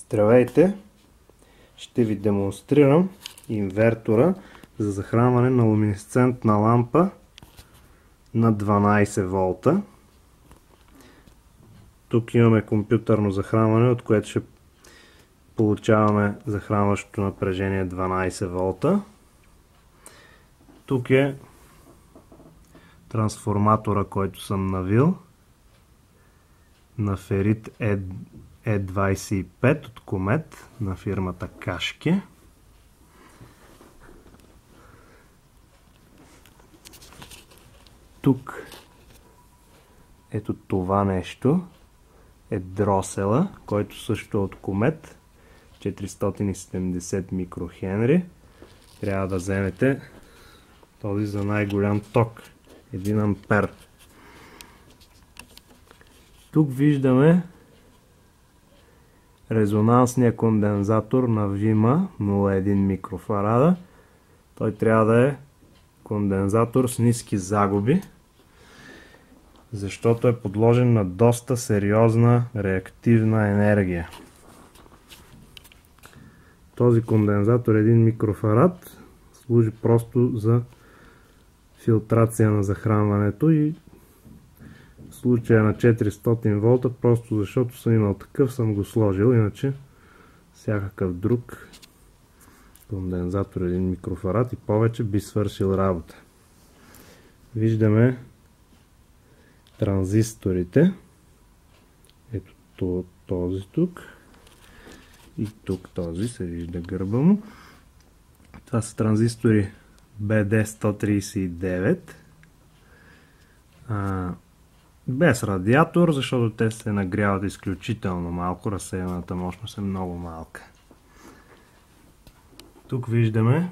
Здравейте! Ще ви демонстрирам инвертора за захранване на луминесцентна лампа на 12 волта. Тук имаме компютърно захранване, от което ще получаваме захранващото напрежение 12 волта. Тук е трансформатора, който съм навил на ферит E25 от Комет на фирмата Кашке. Тук ето това нещо е дросела, който също е от Комет, 470 микрохенри. Трябва да вземете този за най-голям ток, 1 ампер. Тук виждаме резонансния кондензатор на Вима 0,1 микрофарада. Той трябва да е кондензатор с ниски загуби, защото е подложен на доста сериозна реактивна енергия. Този кондензатор 1 микрофарад служи просто за филтрация на захранването и в случая на 400 волта, просто защото съм имал такъв, съм го сложил, иначе всякакъв друг кондензатор 1 микрофарад и повече би свършил работа. Виждаме транзисторите. Ето този тук и тук този се вижда гърба му. Това са транзистори BD139 без радиатор, защото те се нагряват изключително малко, разсеяната мощност е много малка. Тук виждаме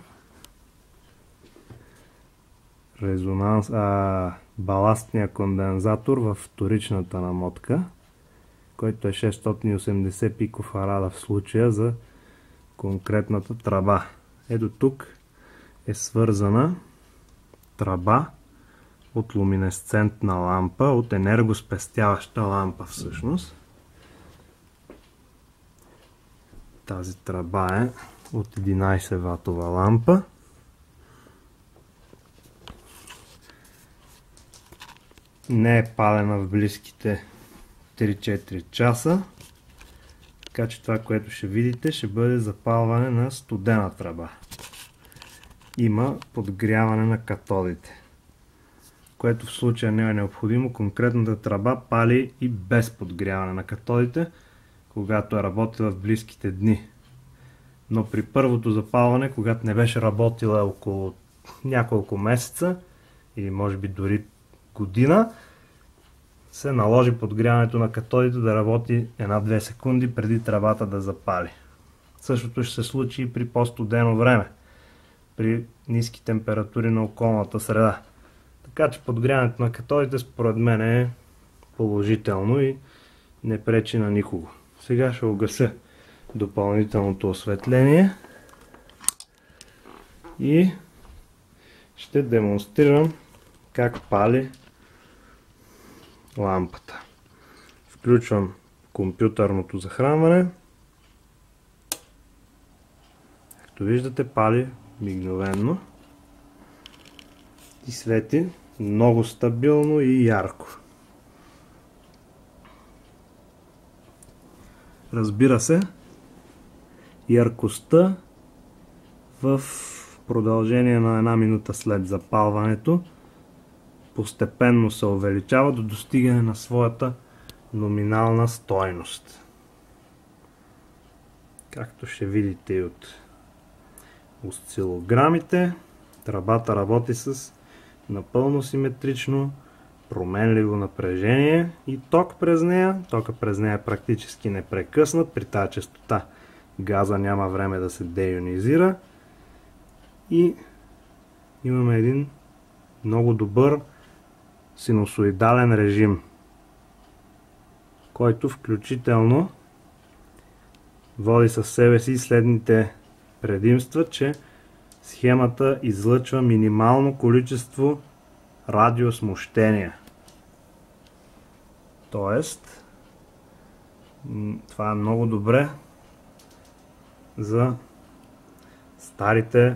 баластния кондензатор във вторичната намотка, който е 680 пикофарада в случая за конкретната тръба. Ето тук е свързана тръба от луминесцентна лампа, от енергоспестяваща лампа всъщност. Тази тръба е от 11 ватова лампа. Не е палена в близките 3-4 часа. Така че това, което ще видите, ще бъде запалване на студена тръба. Има подгряване на катодите, което в случая не е необходимо. Конкретната тръба пали и без подгряване на катодите, когато е работила в близките дни. Но при първото запалване, когато не беше работила около няколко месеца или може би дори година, се наложи подгряването на катодите да работи 1-2 секунди преди тръбата да запали. Същото ще се случи и при по-студено време, при ниски температури на околната среда. Така че подгряването на катодите според мен е положително и не пречи на никого. Сега ще угася допълнителното осветление и ще демонстрирам как пали лампата. Включвам компютърното захранване. Както виждате, пали мигновено и свети много стабилно и ярко. Разбира се, яркостта в продължение на 1 минута след запалването постепенно се увеличава до достигане на своята номинална стойност. Както ще видите и от осцилограмите, тръбата работи с напълно симетрично променливо напрежение и ток през нея. Тока през нея е практически непрекъснат. При тази честота газа няма време да се деионизира и имаме един много добър синусоидален режим, който включително води със себе си следните предимства, че схемата излъчва минимално количество радиосмущения. Тоест, това е много добре за старите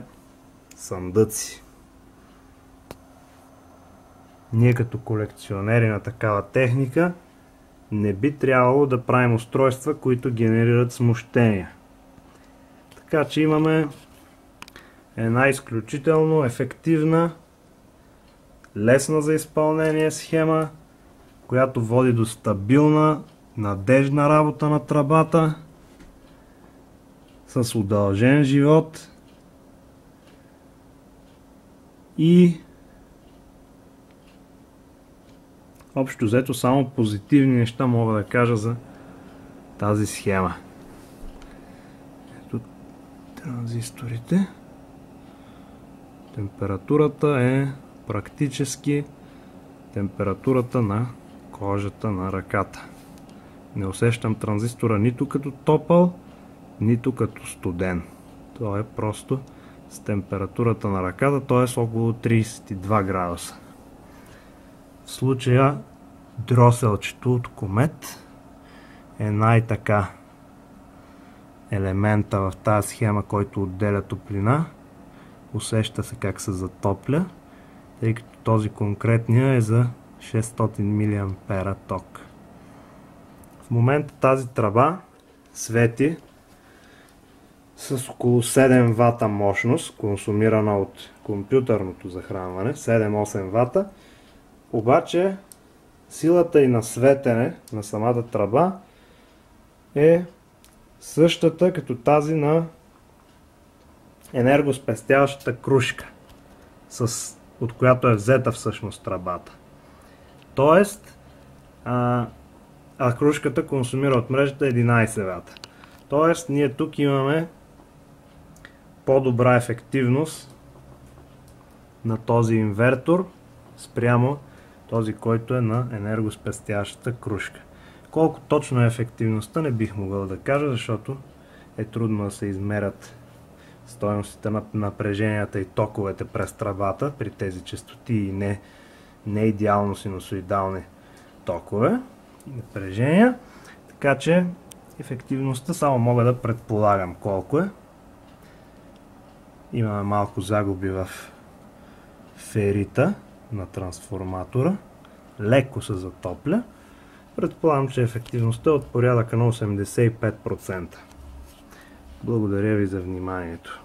съндъци. Ние като колекционери на такава техника не би трябвало да правим устройства, които генерират смущения. Така че имаме една изключително ефективна, лесна за изпълнение схема, която води до стабилна, надеждна работа на тръбата с удължен живот и общо взето само позитивни неща мога да кажа за тази схема. Ето транзисторите. Температурата е практически температурата на кожата на ръката. Не усещам транзистора нито като топъл, нито като студен. То е просто с температурата на ръката, т.е. около 32 градуса. В случая дроселчето от Комет е най-така елемента в тази схема, който отделя топлина. Усеща се как се затопля, тъй като този конкретния е за 600 мА ток. В момента тази тръба свети с около 7 вата мощност, консумирана от компютърното захранване, 7-8 вата. Обаче силата и на светене на самата тръба е същата като тази на енергоспестяващата крушка, от която е взета всъщност тръбата. Тоест, крушката консумира от мрежата 11 вата. Тоест, ние тук имаме по-добра ефективност на този инвертор спрямо този, който е на енергоспестяващата крушка. Колко точно е ефективността, не бих могъл да кажа, защото е трудно да се измерят стойностите на напреженията и токовете през тръбата при тези честоти и не идеално синусоидални токове и напрежения. Така че ефективността само мога да предполагам колко е. Имаме малко загуби в ферита на трансформатора. Леко се затопля. Предполагам, че ефективността е от порядъка на 85%. Благодаря ви за вниманието.